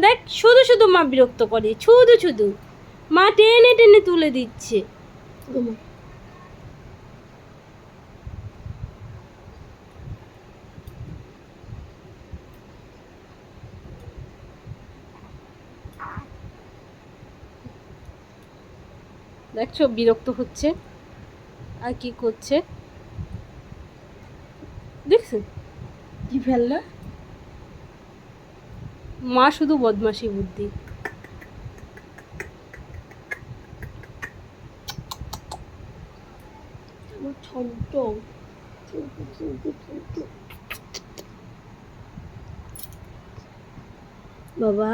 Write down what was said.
দেখ শুধু শুধু মা বিরক্ত করে, শুধু শুধু মা টেনে টেনে তুলে দিচ্ছে। দেখছো বিরক্ত হচ্ছে আর কি করছে, দেখছো কি ফেললো? মা শুধু বদমাশি বুদ্ধি। বাবা